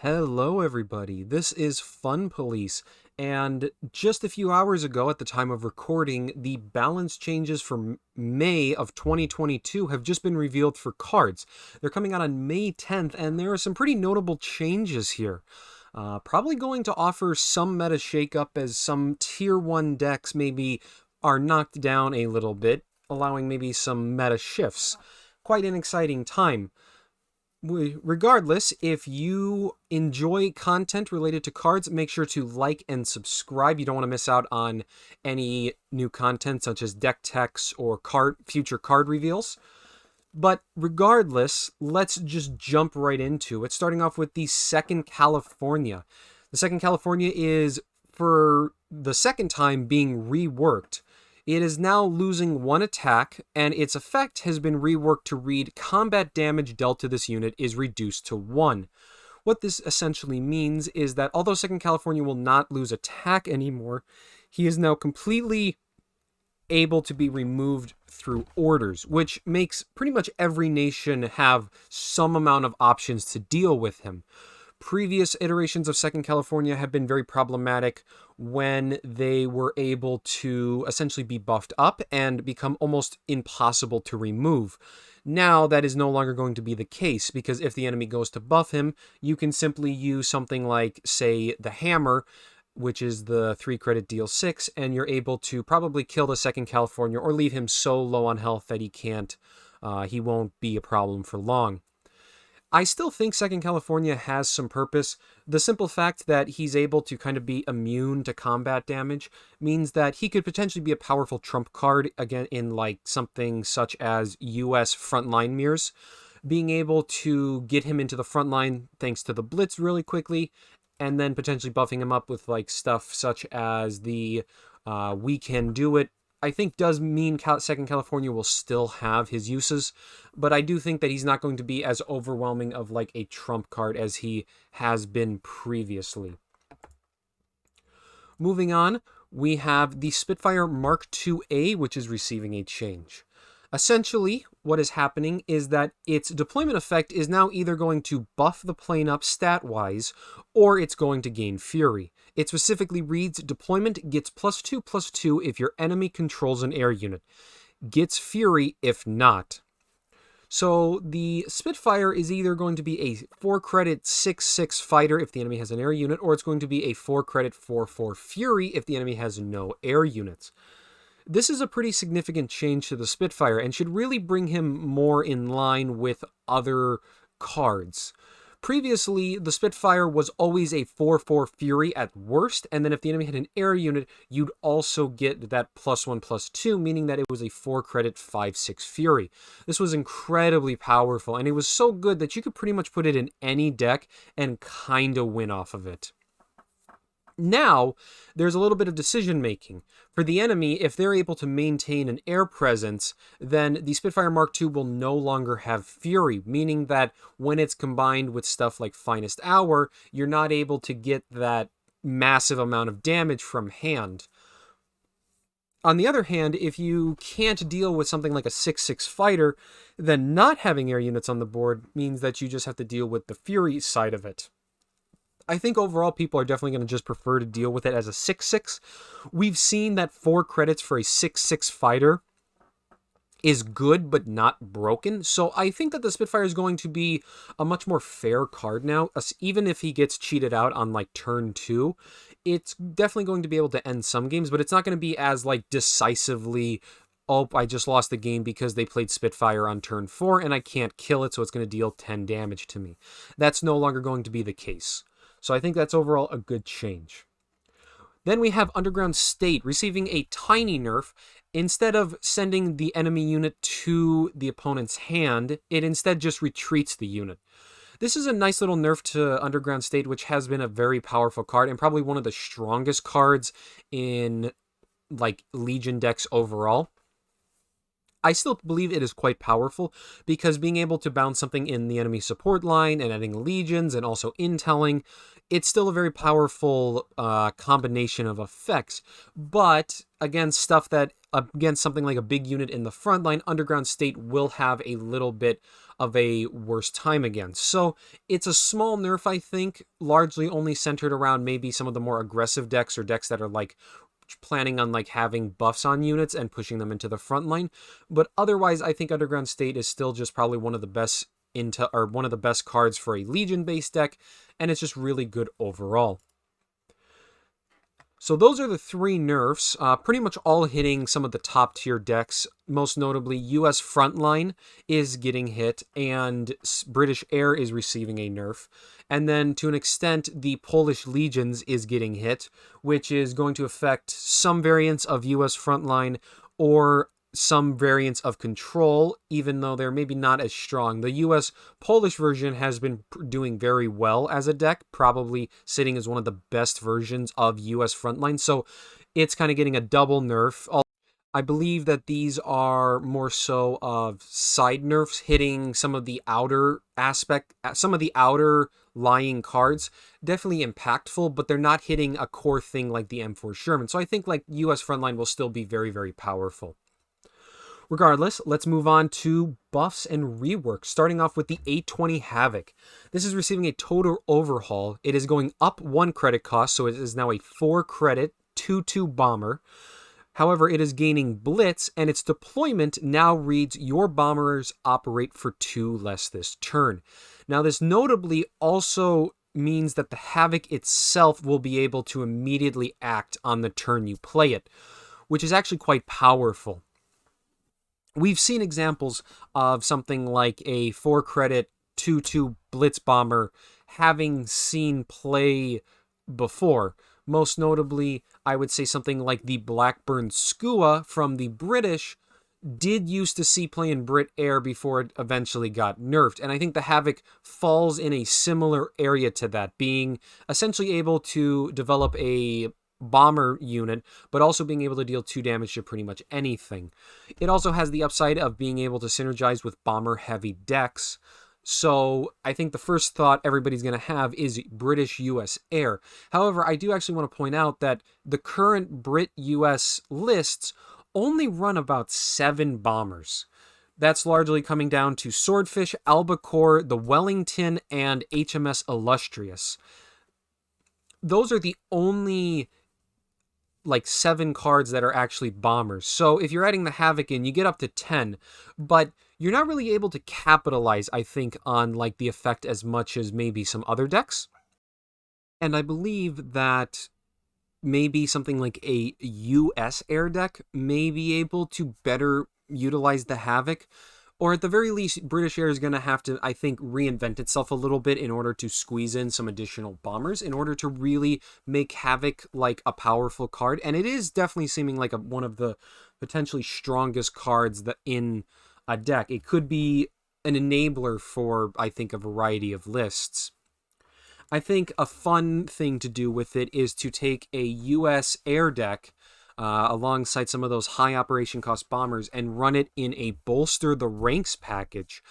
Hello, everybody. This is Fun Police, and just a few hours ago, at the time of recording, the balance changes for May of 2022 have just been revealed for Cards. They're coming out on May 10th, and there are some pretty notable changes here. Probably going to offer some meta shakeup as some Tier 1 decks maybe are knocked down a little bit, allowing maybe some meta shifts. Quite an exciting time. Regardless, if you enjoy content related to cards, make sure to like and subscribe. You don't want to miss out on any new content such as deck techs or future card reveals. But regardless, let's just jump right into it, starting off with the Second California. The Second California is, for the second time, being reworked. It is now losing one attack, and its effect has been reworked to read combat damage dealt to this unit is reduced to 1. What this essentially means is that although Second California will not lose attack anymore, he is now completely able to be removed through orders, which makes pretty much every nation have some amount of options to deal with him. Previous iterations of Second California have been very problematic when they were able to essentially be buffed up and become almost impossible to remove. Now that is no longer going to be the case, because if the enemy goes to buff him, you can simply use something like, say, the Hammer, which is the 3-credit deal 6, and you're able to probably kill the Second California or leave him so low on health that he won't be a problem for long. I still think Second California has some purpose. The simple fact that he's able to kind of be immune to combat damage means that he could potentially be a powerful trump card, again, in like something such as US frontline mirrors. Being able to get him into the front line thanks to the blitz really quickly, and then potentially buffing him up with like stuff such as the We Can Do It, I think does mean Second California will still have his uses, but I do think that he's not going to be as overwhelming of like a trump card as he has been previously. Moving on, we have the Spitfire Mark II-A, which is receiving a change. Essentially, what is happening is that its deployment effect is now either going to buff the plane up stat-wise, or it's going to gain Fury. It specifically reads, deployment gets +2/+2 if your enemy controls an air unit. Gets Fury if not. So the Spitfire is either going to be a 4-credit 6/6 fighter if the enemy has an air unit, or it's going to be a 4-credit 4/4 Fury if the enemy has no air units. This is a pretty significant change to the Spitfire and should really bring him more in line with other cards. Previously, the Spitfire was always a 4/4 Fury at worst, and then if the enemy had an air unit, you'd also get that +1/+2, meaning that it was a 4-credit 5/6 Fury. This was incredibly powerful, and it was so good that you could pretty much put it in any deck and kinda win off of it. Now, there's a little bit of decision making. For the enemy, if they're able to maintain an air presence, then the Spitfire Mark II will no longer have Fury, meaning that when it's combined with stuff like Finest Hour, you're not able to get that massive amount of damage from hand. On the other hand, if you can't deal with something like a 6/6 fighter, then not having air units on the board means that you just have to deal with the Fury side of it. I think overall people are definitely going to just prefer to deal with it as a 6/6. We've seen that 4 credits for a 6/6 fighter is good but not broken, so I think that the Spitfire is going to be a much more fair card now. Even if he gets cheated out on like turn 2, it's definitely going to be able to end some games, but it's not going to be as like decisively, oh, I just lost the game because they played Spitfire on turn 4 and I can't kill it, so it's going to deal 10 damage to me. That's no longer going to be the case. So I think that's overall a good change. Then we have Underground State receiving a tiny nerf. Instead of sending the enemy unit to the opponent's hand, it instead just retreats the unit. This is a nice little nerf to Underground State, which has been a very powerful card and probably one of the strongest cards in like Legion decks overall. I still believe it is quite powerful because being able to bounce something in the enemy support line and adding legions and also intelling, it's still a very powerful combination of effects. But again, stuff that against something like a big unit in the front line, Underground State will have a little bit of a worse time against. So it's a small nerf, I think, largely only centered around maybe some of the more aggressive decks or decks that are like planning on like having buffs on units and pushing them into the front line. But otherwise, I think Underground State is still just probably one of the best one of the best cards for a Legion based deck, and it's just really good overall. So those are the 3 nerfs, pretty much all hitting some of the top tier decks. Most notably, US Frontline is getting hit, and British Air is receiving a nerf. And then, to an extent, the Polish Legions is getting hit, which is going to affect some variants of US Frontline or some variants of Control, even though they're maybe not as strong. The US Polish version has been doing very well as a deck, probably sitting as one of the best versions of US Frontline, so it's kind of getting a double nerf. I believe that these are more so of side nerfs hitting some of the outer lying cards. Definitely impactful, but they're not hitting a core thing like the M4 Sherman. So I think like US Frontline will still be very, very powerful. Regardless, let's move on to buffs and reworks, starting off with the 820 Havoc. This is receiving a total overhaul. It is going up 1 credit cost, so it is now a 4 credit 2/2 bomber. However, it is gaining Blitz, and its deployment now reads, your bombers operate for 2 less this turn. Now, this notably also means that the Havoc itself will be able to immediately act on the turn you play it, which is actually quite powerful. We've seen examples of something like a 4 credit 2/2 Blitz Bomber having seen play before. Most notably, I would say something like the Blackburn Skua from the British did used to see play in Brit Air before it eventually got nerfed. And I think the Havoc falls in a similar area to that, being essentially able to develop a bomber unit, but also being able to deal 2 damage to pretty much anything. It also has the upside of being able to synergize with bomber-heavy decks. So I think the first thought everybody's going to have is British US Air. However, I do actually want to point out that the current Brit-US lists only run about 7 bombers. That's largely coming down to Swordfish, Albacore, the Wellington, and HMS Illustrious. Those are the only like 7 cards that are actually bombers. So if you're adding the Havoc in, you get up to 10, but you're not really able to capitalize, I think, on like the effect as much as maybe some other decks. And I believe that maybe something like a US Air deck may be able to better utilize the Havoc. Or at the very least, British Air is going to have to, I think, reinvent itself a little bit in order to squeeze in some additional bombers in order to really make Havoc like a powerful card. And it is definitely seeming like one of the potentially strongest cards that in a deck. It could be an enabler for, I think, a variety of lists. I think a fun thing to do with it is to take a US Air deck alongside some of those high operation cost bombers and run it in a Bolster the Ranks package,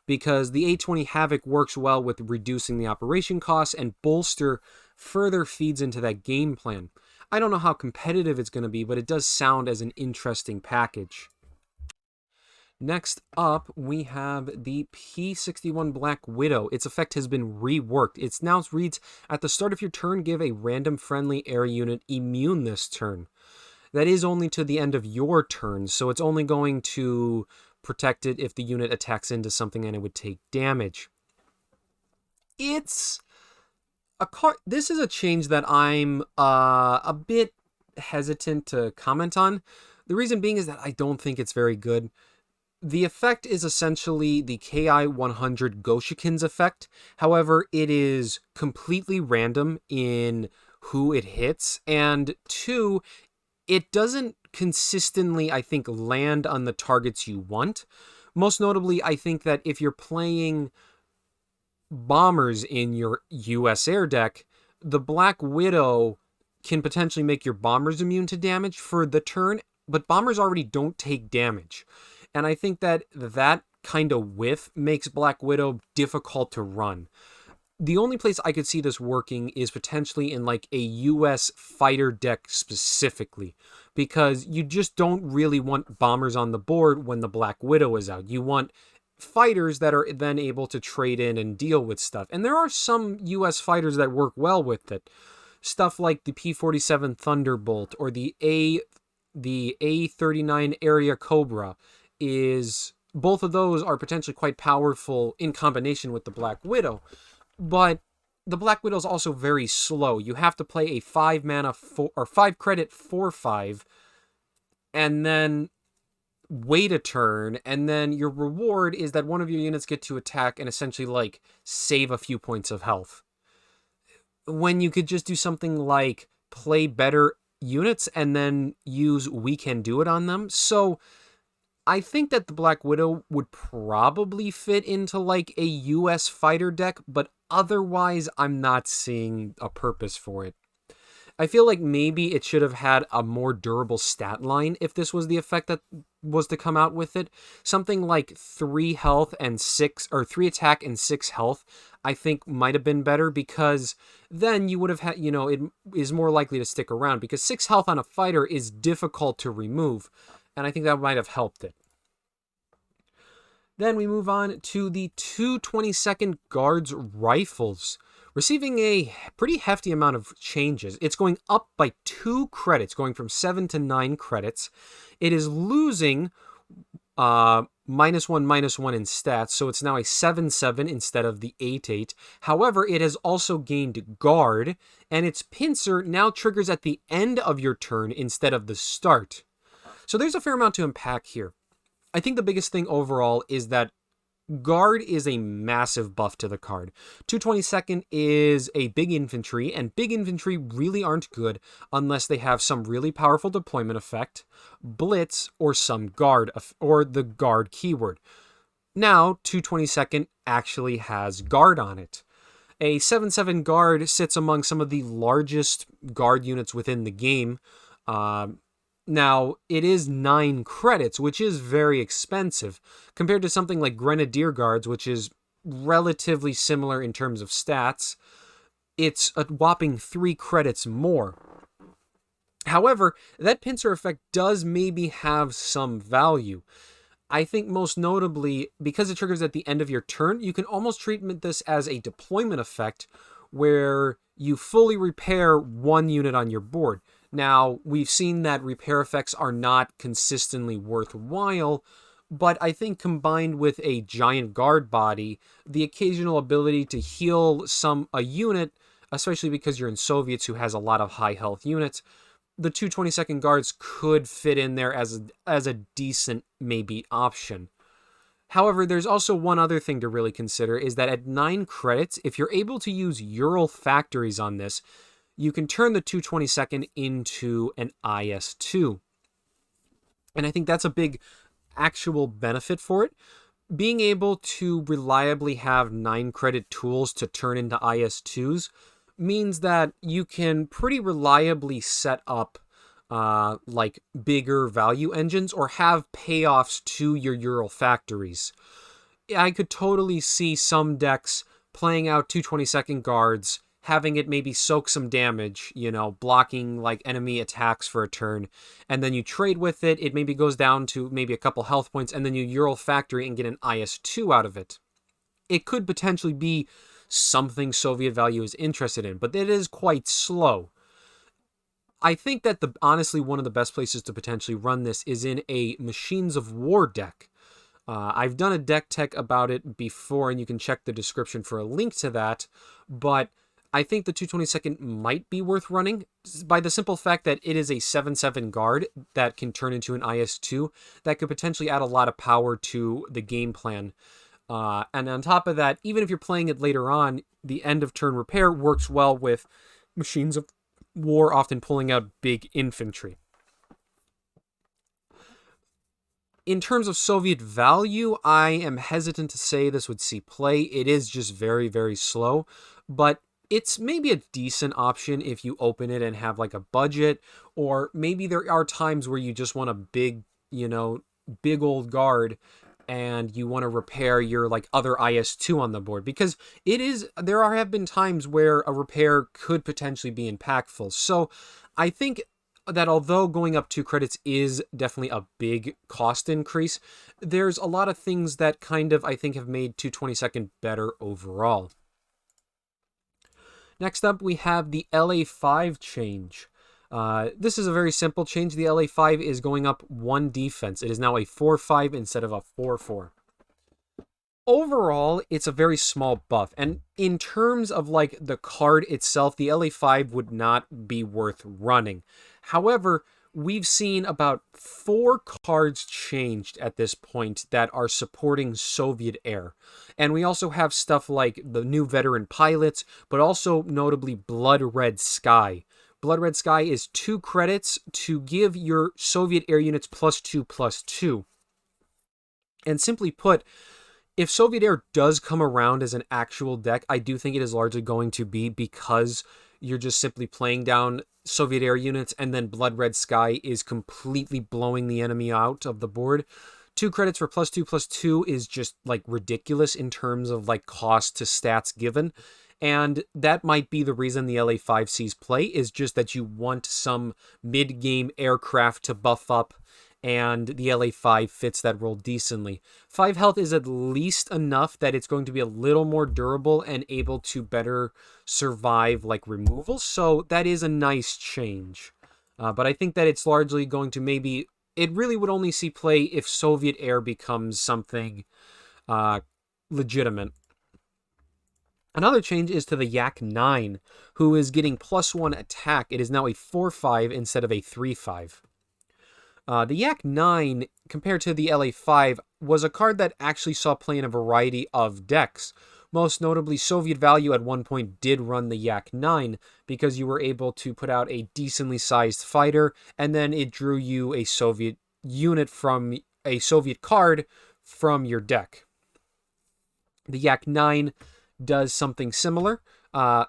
because the 820 Havoc works well with reducing the operation costs, and Bolster further feeds into that game plan. I don't know how competitive it's going to be, but it does sound as an interesting package. Next up, we have the P61 Black Widow. Its effect has been reworked. It now reads, at the start of your turn, give a random friendly air unit immune this turn. That is only to the end of your turn, so it's only going to protect it if the unit attacks into something and it would take damage. It's a card. This is a change that I'm a bit hesitant to comment on. The reason being is that I don't think it's very good. The effect is essentially the KI 100 Goshikins effect. However, it is completely random in who it hits, and 2, it doesn't consistently, I think, land on the targets you want. Most notably, I think that if you're playing bombers in your US Air deck, the Black Widow can potentially make your bombers immune to damage for the turn, but bombers already don't take damage. And I think that that kind of whiff makes Black Widow difficult to run. The only place I could see this working is potentially in like a US fighter deck specifically, because you just don't really want bombers on the board when the Black Widow is out. You want fighters that are then able to trade in and deal with stuff. And there are some US fighters that work well with it. Stuff like the P-47 Thunderbolt or the A-39 Area Cobra is, both of those are potentially quite powerful in combination with the Black Widow. But the Black Widow is also very slow. You have to play a 5 mana 5 credit 4/5 and then wait a turn, and then your reward is that one of your units get to attack and essentially like save a few points of health. When you could just do something like play better units and then use We Can Do It on them. So I think that the Black Widow would probably fit into like a US fighter deck, but otherwise I'm not seeing a purpose for it. I feel like maybe it should have had a more durable stat line if this was the effect that was to come out with it. Something like 3 health and 6, or 3 attack and 6 health, I think might have been better, because then you would have had, it is more likely to stick around, because 6 health on a fighter is difficult to remove, and I think that might have helped it. Then we move on to the 222nd Guards Rifles, receiving a pretty hefty amount of changes. It's going up by 2 credits, going from 7 to 9 credits. It is losing -1/-1 in stats, so it's now a 7/7 instead of the 8/8. However, it has also gained Guard, and its pincer now triggers at the end of your turn instead of the start. So there's a fair amount to unpack here. I think the biggest thing overall is that Guard is a massive buff to the card. 222nd is a big infantry, and big infantry really aren't good unless they have some really powerful deployment effect, blitz, or some guard, or the guard keyword. Now, 222nd actually has Guard on it. A 7/7 Guard sits among some of the largest Guard units within the game. Now, it is 9 credits, which is very expensive, compared to something like Grenadier Guards, which is relatively similar in terms of stats. It's a whopping 3 credits more. However, that pincer effect does maybe have some value. I think most notably, because it triggers at the end of your turn, you can almost treat this as a deployment effect, where you fully repair 1 unit on your board. Now, we've seen that repair effects are not consistently worthwhile, but I think combined with a giant guard body, the occasional ability to heal a unit, especially because you're in Soviets who has a lot of high health units, the 222nd Guards could fit in there as a decent maybe option. However, there's also one other thing to really consider, is that at 9 credits, if you're able to use Ural factories on this, you can turn the 222nd into an IS-2. And I think that's a big actual benefit for it. Being able to reliably have 9 credit tools to turn into IS-2s means that you can pretty reliably set up like bigger value engines or have payoffs to your Ural factories. I could totally see some decks playing out 222nd Guards, having it maybe soak some damage, blocking like enemy attacks for a turn, and then you trade with it, it maybe goes down to maybe a couple health points, and then you Ural factory and get an IS-2 out of it. It could potentially be something Soviet value is interested in, but it is quite slow. I think that honestly one of the best places to potentially run this is in a Machines of War deck. I've done a deck tech about it before, and you can check the description for a link to that, but I think the 222nd might be worth running by the simple fact that it is a 7/7 Guard that can turn into an IS-2 that could potentially add a lot of power to the game plan. And on top of that, even if you're playing it later on, the end of turn repair works well with Machines of War often pulling out big infantry. In terms of Soviet value, I am hesitant to say this would see play. It is just very, very slow, but it's maybe a decent option if you open it and have like a budget, or maybe there are times where you just want a big, big old guard and you want to repair your like other IS-2 on the board, because have been times where a repair could potentially be impactful. So I think that although going up 2 credits is definitely a big cost increase, there's a lot of things that kind of I think have made 222nd better overall. Next up, we have the LA5 change. This is a very simple change. The LA5 is going up 1 defense. It is now a 4-5 instead of a 4-4. Overall, it's a very small buff. And in terms of like the card itself, the LA5 would not be worth running. However, we've seen about 4 cards changed at this point that are supporting Soviet air. And we also have stuff like the new veteran pilots, but also notably Blood Red Sky. Blood Red Sky is 2 credits to give your Soviet air units +2/+2. And simply put, if Soviet air does come around as an actual deck, I do think it is largely going to be because you're just simply playing down Soviet air units, and then Blood Red Sky is completely blowing the enemy out of the board. 2 credits for +2/+2 is just like ridiculous in terms of like cost to stats given. And that might be the reason the LA5 sees play, is just that you want some mid-game aircraft to buff up, and the LA5 fits that role decently. 5 health is at least enough that it's going to be a little more durable and able to better survive like removal, so that is a nice change. But I think that it's largely going to it really would only see play if Soviet air becomes something legitimate. Another change is to the Yak9, who is getting +1 attack. It is now a 4-5 instead of a 3-5. The Yak9, compared to the LA5, was a card that actually saw play in a variety of decks. Most notably, Soviet Value at one point did run the Yak9 because you were able to put out a decently sized fighter, and then it drew you a Soviet unit from a Soviet card from your deck. The Yak9 does something similar. The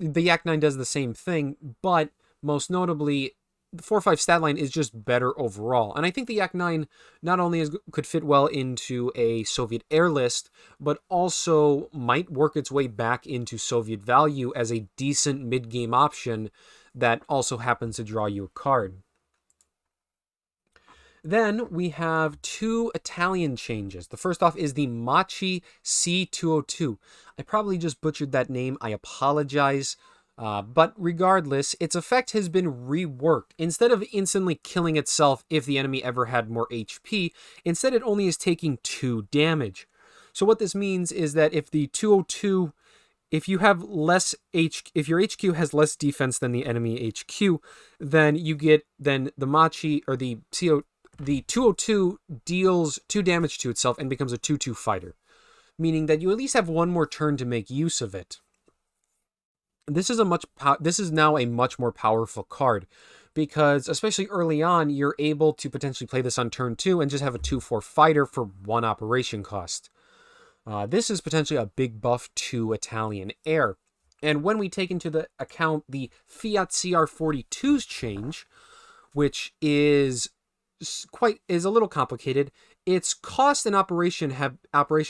Yak9 does the same thing, but most notably, the 4-5 stat line is just better overall. And I think the Yak9 not only could fit well into a Soviet air list, but also might work its way back into Soviet Value as a decent mid-game option that also happens to draw you a card. Then we have 2 Italian changes. The first off is the Machi C202. I probably just butchered that name. I apologize. But regardless, its effect has been reworked. Instead of instantly killing itself if the enemy ever had more HP, instead it only is taking 2 damage. So what this means is that if the 202, if your HQ has less defense than the enemy HQ, then the Machi or the 202 deals 2 damage to itself and becomes a 2/2 fighter, meaning that you at least have 1 more turn to make use of it. This is now a much more powerful card, because especially early on, you're able to potentially play this on turn 2 and just have a 2/4 fighter for 1 operation cost. This is potentially a big buff to Italian air. And when we take into the account the Fiat CR42's change, which is a little complicated, its cost and operation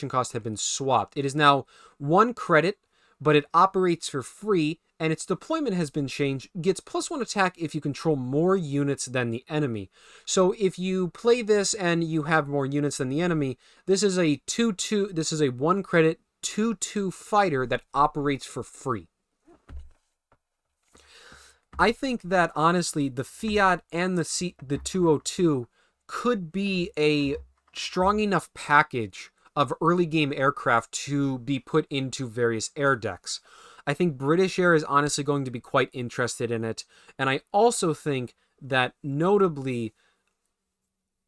cost have been swapped. It is now 1 credit, but it operates for free, and its deployment has been changed. Gets +1 attack if you control more units than the enemy. So if you play this and you have more units than the enemy, this is a 2/2. This is a 1 credit 2/2 fighter that operates for free. I think that honestly, the Fiat and the 202 could be a strong enough package of early game aircraft to be put into various air decks. I think British Air is honestly going to be quite interested in it, and I also think that notably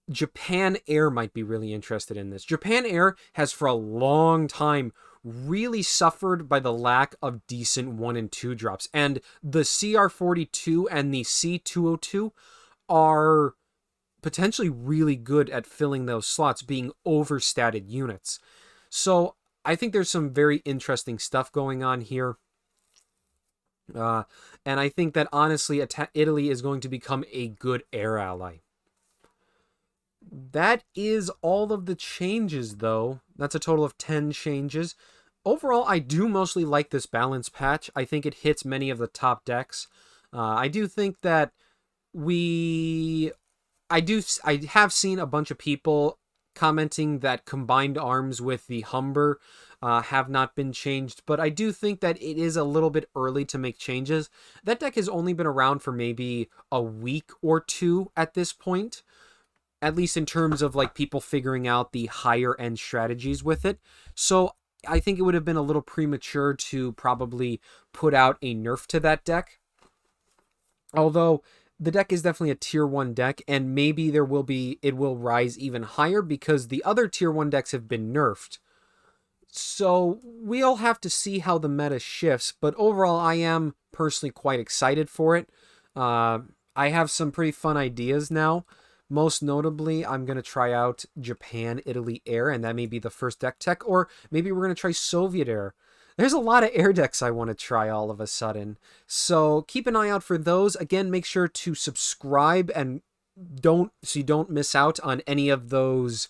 Japan Air might be really interested in this. Japan Air has for a long time really suffered by the lack of decent 1 and 2 drops, and the CR42 and the C202 are potentially really good at filling those slots, being overstated units. So I think there's some very interesting stuff going on here. And I think that honestly, Italy is going to become a good air ally. That is all of the changes, though. That's a total of 10 changes. Overall, I do mostly like this balance patch. I think it hits many of the top decks. I do think that we I have seen a bunch of people commenting that combined arms with the Humber have not been changed, but I do think that it is a little bit early to make changes. That deck has only been around for maybe a week or two at this point, at least in terms of like people figuring out the higher end strategies with it. So I think it would have been a little premature to probably put out a nerf to that deck. Although the deck is definitely a tier 1 deck, and maybe it will rise even higher because the other tier 1 decks have been nerfed. So we'll have to see how the meta shifts, but overall I am personally quite excited for it. I have some pretty fun ideas now. Most notably, I'm going to try out Japan, Italy Air, and that may be the first deck tech, or maybe we're going to try Soviet Air. There's a lot of air decks I want to try all of a sudden. So keep an eye out for those. Again, make sure to subscribe and you don't miss out on any of those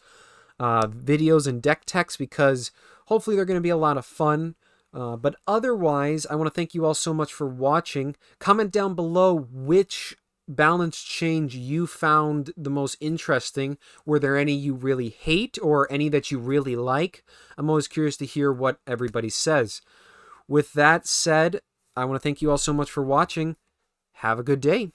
videos and deck techs, because hopefully they're going to be a lot of fun. But otherwise, I want to thank you all so much for watching. Comment down below which balance change you found the most interesting. Were there any you really hate or any that you really like? I'm always curious to hear what everybody says. With that said, I want to thank you all so much for watching. Have a good day.